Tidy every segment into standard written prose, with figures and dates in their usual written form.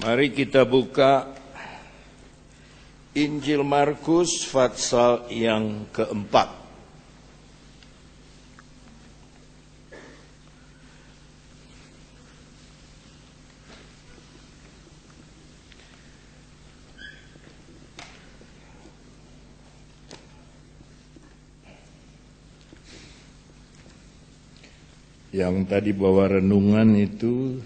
Mari kita buka Injil Markus pasal yang keempat. Yang tadi bawa renungan itu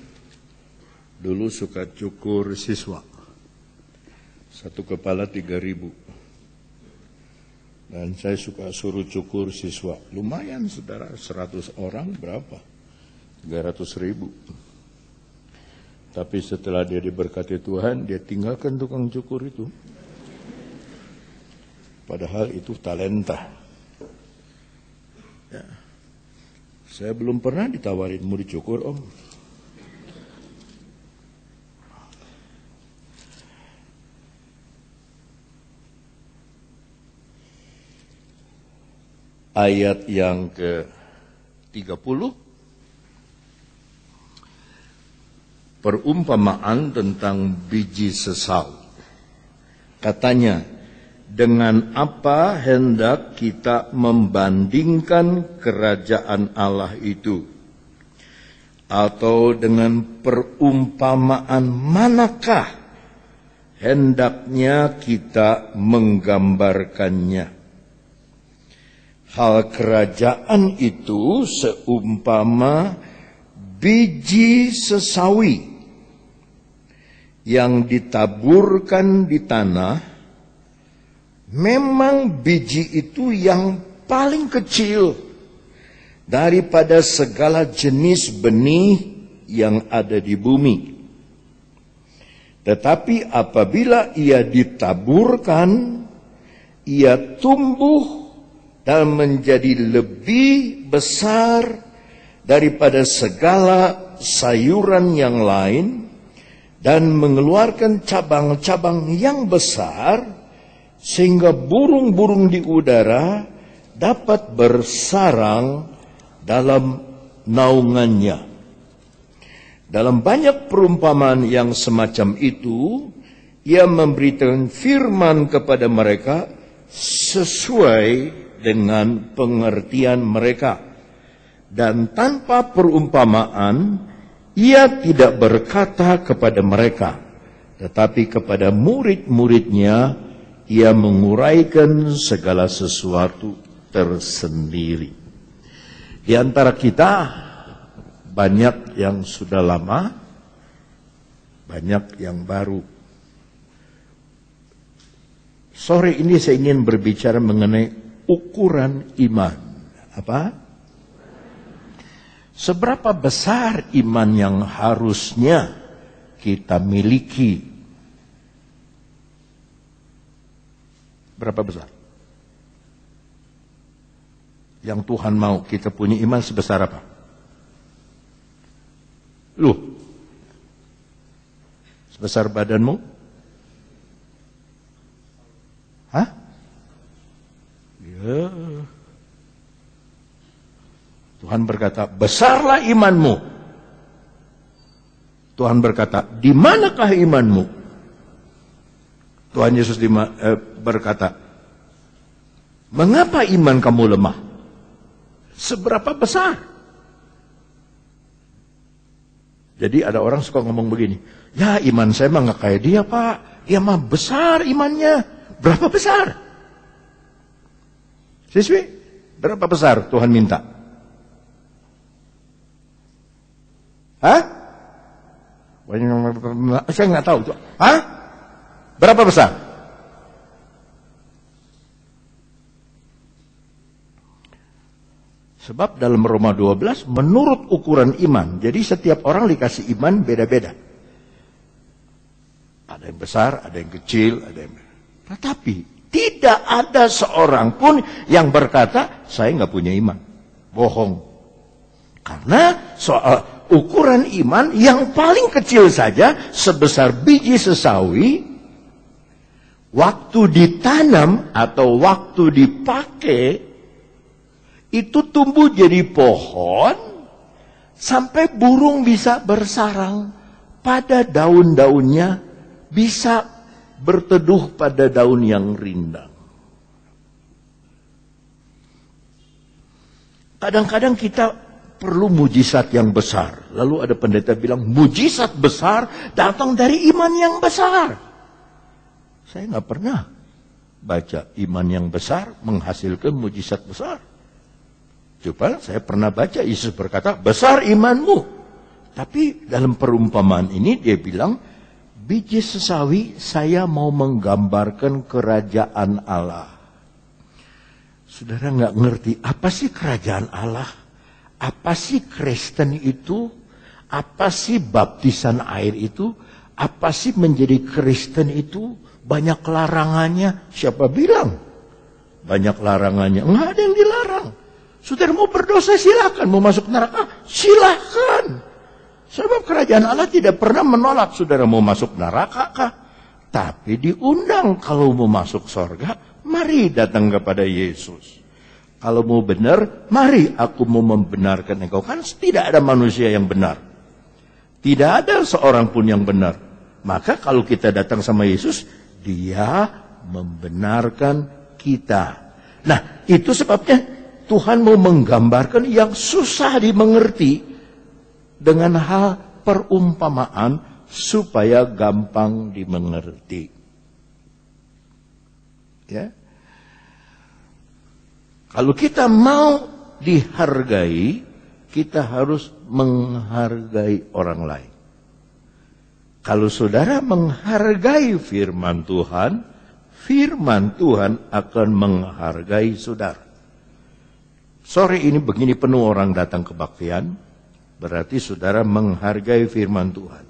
dulu suka cukur siswa. Satu kepala 3.000. Dan saya suka suruh cukur siswa. Lumayan saudara, 100 orang berapa? 300.000. Tapi setelah dia diberkati Tuhan, dia tinggalkan tukang cukur itu. Padahal itu talenta. Ya. Saya belum pernah ditawarin mau dicukur, Om. Ayat yang ke-30, perumpamaan tentang biji sesal. Katanya, dengan apa hendak kita membandingkan kerajaan Allah itu? Atau dengan perumpamaan manakah hendaknya kita menggambarkannya? Hal kerajaan itu seumpama biji sesawi yang ditaburkan di tanah. Memang biji itu yang paling kecil daripada segala jenis benih yang ada di bumi. Tetapi apabila ia ditaburkan, ia tumbuh dan menjadi lebih besar daripada segala sayuran yang lain dan mengeluarkan cabang-cabang yang besar, sehingga burung-burung di udara dapat bersarang dalam naungannya. Dalam banyak perumpamaan yang semacam itu, ia memberikan firman kepada mereka sesuai dengan pengertian mereka. Dan tanpa perumpamaan, ia tidak berkata kepada mereka, tetapi kepada murid-muridnya, ia menguraikan segala sesuatu tersendiri. Di antara kita, banyak yang sudah lama, banyak yang baru. Sore ini saya ingin berbicara mengenai ukuran iman. Apa? Seberapa besar iman yang harusnya kita miliki? Berapa besar? Yang Tuhan mau kita punya iman sebesar apa? Loh, sebesar badanmu? Hah? Ya. Tuhan berkata, besarlah imanmu. Tuhan berkata, di manakah imanmu? Tuhan Yesus berkata, mengapa iman kamu lemah? Seberapa besar? Jadi ada orang suka ngomong begini, ya iman saya mah gak kayak dia Pak, dia mah besar imannya. Berapa besar? Siswi, berapa besar Tuhan minta? Hah? Saya nggak tahu. Hah? Berapa besar? Sebab dalam Roma 12 menurut ukuran iman. Jadi setiap orang dikasih iman beda-beda. Ada yang besar, ada yang kecil, ada yang... Tetapi tidak ada seorang pun yang berkata, saya nggak punya iman. Bohong. Karena soal ukuran iman yang paling kecil saja sebesar biji sesawi, waktu ditanam atau waktu dipakai, itu tumbuh jadi pohon, sampai burung bisa bersarang pada daun-daunnya bisa berteduh pada daun yang rindang. Kadang-kadang kita perlu mujizat yang besar. Lalu ada pendeta bilang, mujizat besar datang dari iman yang besar. Saya nggak pernah baca iman yang besar menghasilkan mujizat besar. Coba saya pernah baca Yesus berkata, besar imanmu. Tapi dalam perumpamaan ini dia bilang, biji sesawi saya mau menggambarkan kerajaan Allah. Saudara nggak ngerti apa sih kerajaan Allah? Apa sih Kristen itu? Apa sih baptisan air itu? Apa sih menjadi Kristen itu? Banyak larangannya. Siapa bilang? Banyak larangannya. Nggak ada yang dilarang. Saudara mau berdosa silakan. Mau masuk neraka silakan. Sebab kerajaan Allah tidak pernah menolak saudara mau masuk neraka kah? Tapi diundang kalau mau masuk surga. Mari datang kepada Yesus. Kalau mau benar, mari aku mau membenarkan engkau. Kan tidak ada manusia yang benar. Tidak ada seorang pun yang benar. Maka kalau kita datang sama Yesus, dia membenarkan kita. Nah, itu sebabnya Tuhan mau menggambarkan yang susah dimengerti dengan hal perumpamaan supaya gampang dimengerti. Ya. Kalau kita mau dihargai, kita harus menghargai orang lain. Kalau saudara menghargai firman Tuhan akan menghargai saudara. Sore ini begini penuh orang datang kebaktian, berarti saudara menghargai firman Tuhan.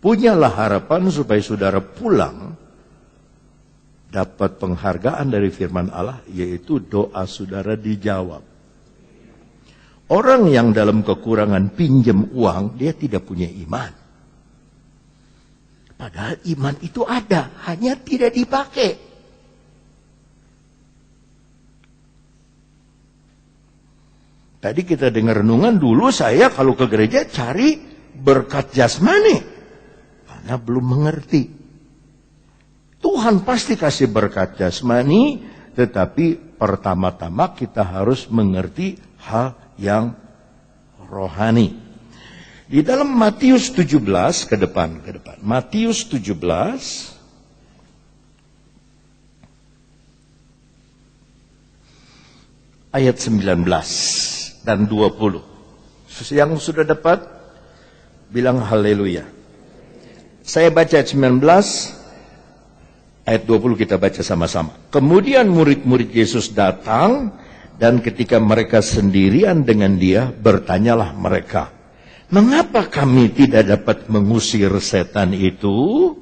Punyalah harapan supaya saudara pulang dapat penghargaan dari firman Allah, yaitu doa saudara dijawab. Orang yang dalam kekurangan pinjam uang, dia tidak punya iman. Padahal iman itu ada, hanya tidak dipakai. Tadi kita dengar renungan, dulu saya kalau ke gereja cari berkat jasmani. Karena belum mengerti. Tuhan pasti kasih berkat jasmani, tetapi pertama-tama kita harus mengerti hal yang rohani. Di dalam Matius 17 ke depan. Matius 17 ayat 19 dan 20. Yang sudah dapat bilang haleluya. Saya baca 19 ayat 20 kita baca sama-sama. Kemudian murid-murid Yesus datang, dan ketika mereka sendirian dengan dia, bertanyalah mereka, mengapa kami tidak dapat mengusir setan itu?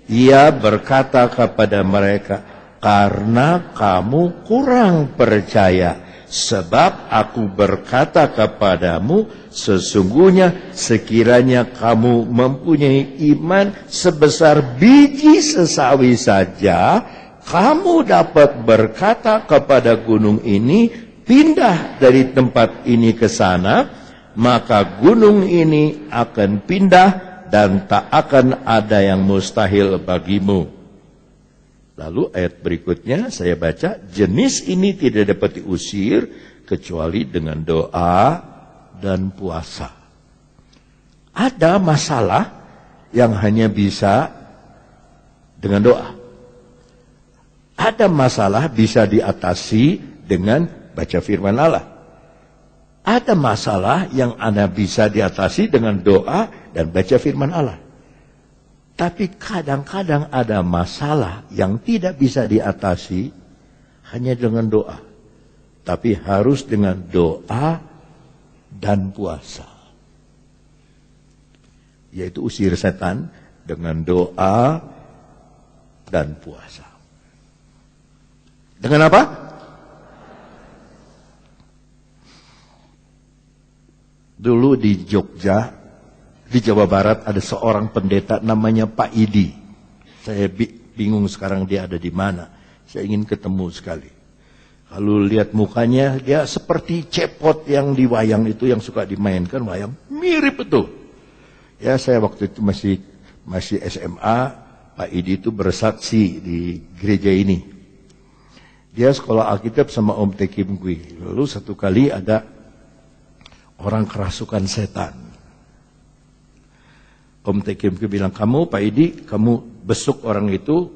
Ia berkata kepada mereka, karena kamu kurang percaya. Sebab aku berkata kepadamu, sesungguhnya sekiranya kamu mempunyai iman sebesar biji sesawi saja, kamu dapat berkata kepada gunung ini, pindah dari tempat ini ke sana, maka gunung ini akan pindah dan tak akan ada yang mustahil bagimu. Lalu ayat berikutnya saya baca, jenis ini tidak dapat diusir kecuali dengan doa dan puasa. Ada masalah yang hanya bisa dengan doa. Ada masalah bisa diatasi dengan baca firman Allah. Ada masalah yang Anda bisa diatasi dengan doa dan baca firman Allah. Tapi kadang-kadang ada masalah yang tidak bisa diatasi hanya dengan doa. Tapi harus dengan doa dan puasa. Yaitu usir setan dengan doa dan puasa. Dengan apa? Dulu di Jogja, di Jawa Barat ada seorang pendeta namanya Pak Idi. Saya bingung sekarang dia ada di mana. Saya ingin ketemu sekali. Kalau lihat mukanya, dia seperti cepot yang di wayang itu yang suka dimainkan wayang. Mirip betul. Ya, saya waktu itu masih SMA, Pak Idi itu bersaksi di gereja ini. Dia sekolah Alkitab sama Om Tekim Kui. Lalu satu kali ada orang kerasukan setan. Om Tekim Kui bilang, kamu Pak Idi, kamu besuk orang itu,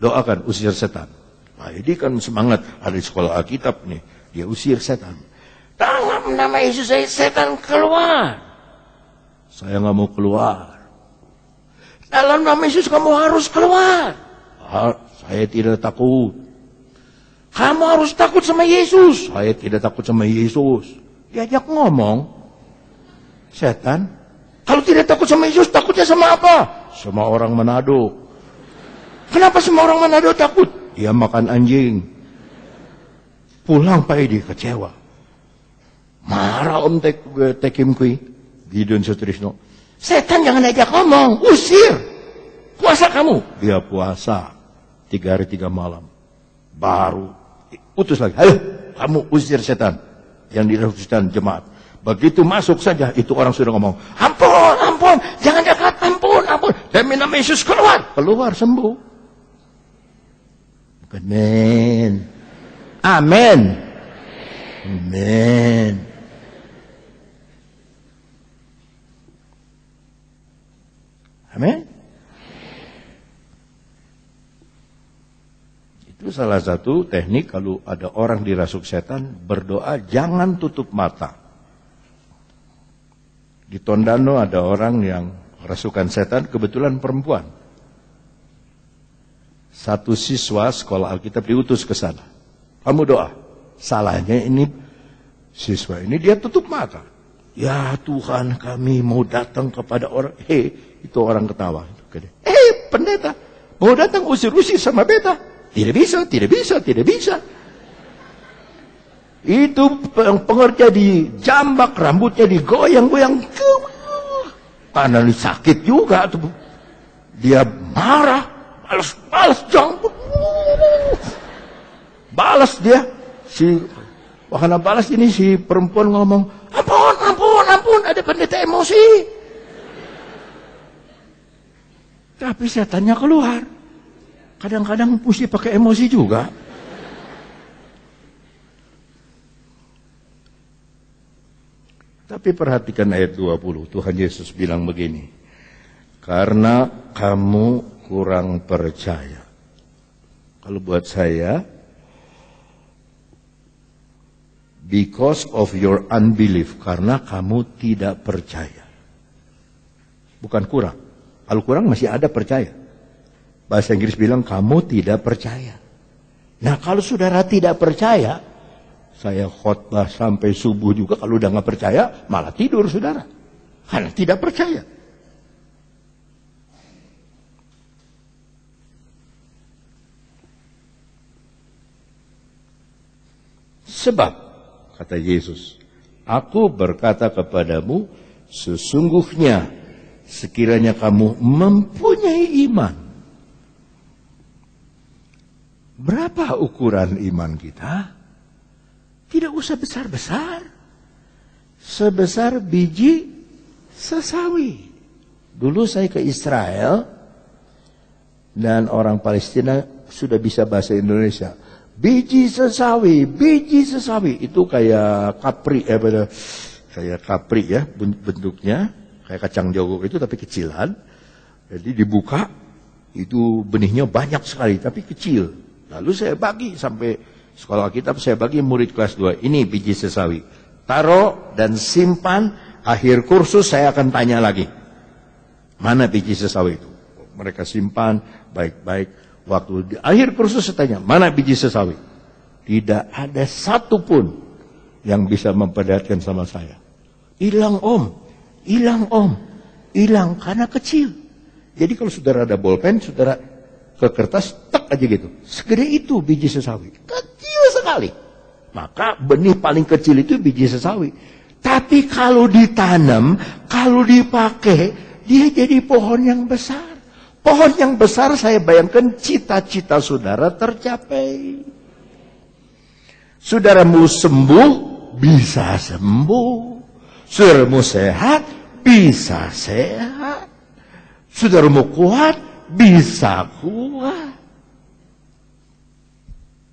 doakan usir setan. Pak Idi kan semangat, ada di sekolah Alkitab nih, dia usir setan. Dalam nama Yesus setan keluar. Saya nggak mau keluar. Dalam nama Yesus kamu harus keluar. Saya tidak takut. Kamu harus takut sama Yesus. Saya tidak takut sama Yesus. Diajak ngomong. Setan. Kalau tidak takut sama Yesus, takutnya sama apa? Sama orang Manado. Kenapa semua orang Manado takut? Dia makan anjing. Pulang Pak Edi kecewa. Marah Om Tekim Kui. Gideon Sutrisno. Setan jangan ajak ngomong. Usir. Puasa kamu. Dia puasa. 3 hari 3 malam. Baru. Utus lagi. Ayo. Kamu usir setan. Yang dirasukan jemaat. Begitu masuk saja. Itu orang sudah ngomong. Ampun. Ampun. Jangan dekat. Ampun. Ampun. Demi nama Yesus keluar. Keluar sembuh. Amin. Amin. Amin. Amin. Itu salah satu teknik kalau ada orang dirasuk setan, berdoa jangan tutup mata. Di Tondano ada orang yang rasukan setan, kebetulan perempuan. Satu siswa sekolah Alkitab diutus ke sana. Kamu doa. Salahnya ini siswa ini dia tutup mata. Ya Tuhan, kami mau datang kepada orang. Itu orang ketawa. Pendeta, mau datang usir-usir sama beta. Tidak bisa, tidak bisa, tidak bisa. Itu pengerja dijambak, rambutnya digoyang-goyang. Karena sakit juga. Dia marah, balas, jambut. Balas dia. Karena balas ini si perempuan ngomong, ampun, ada pendeta emosi. Tapi setannya keluar. Kadang-kadang mesti pakai emosi juga. Tapi perhatikan ayat 20. Tuhan Yesus bilang begini. Karena kamu kurang percaya. Kalau buat saya, because of your unbelief. Karena kamu tidak percaya. Bukan kurang. Kalau kurang masih ada percaya. Bahasa Inggris bilang kamu tidak percaya. Nah kalau saudara tidak percaya, saya khotbah sampai subuh juga kalau udah nggak percaya malah tidur saudara. Karena tidak percaya. Sebab kata Yesus, aku berkata kepadamu sesungguhnya sekiranya kamu mempunyai iman. Berapa ukuran iman kita? Tidak usah besar-besar. Sebesar biji sesawi. Dulu saya ke Israel dan orang Palestina sudah bisa bahasa Indonesia. Biji sesawi itu kayak kapri ya bentuknya. Kayak kacang jogok itu tapi kecilan. Jadi dibuka, itu benihnya banyak sekali tapi kecil. Lalu saya bagi sampai sekolah Alkitab, saya bagi murid kelas 2. Ini biji sesawi. Taruh dan simpan, akhir kursus saya akan tanya lagi. Mana biji sesawi itu? Mereka simpan baik-baik. Waktu di akhir kursus saya tanya, mana biji sesawi? Tidak ada satupun yang bisa memperlihatkan sama saya. Hilang hilang karena kecil. Jadi kalau saudara ada bolpen, saudara ke kertas, tek aja gitu. Segede itu biji sesawi. Kecil sekali. Maka benih paling kecil itu biji sesawi. Tapi kalau ditanam, kalau dipakai, dia jadi pohon yang besar. Pohon yang besar saya bayangkan cita-cita saudara tercapai. Saudaramu sembuh, bisa sembuh. Saudaramu sehat, bisa sehat. Saudara mau kuat, bisa kuat.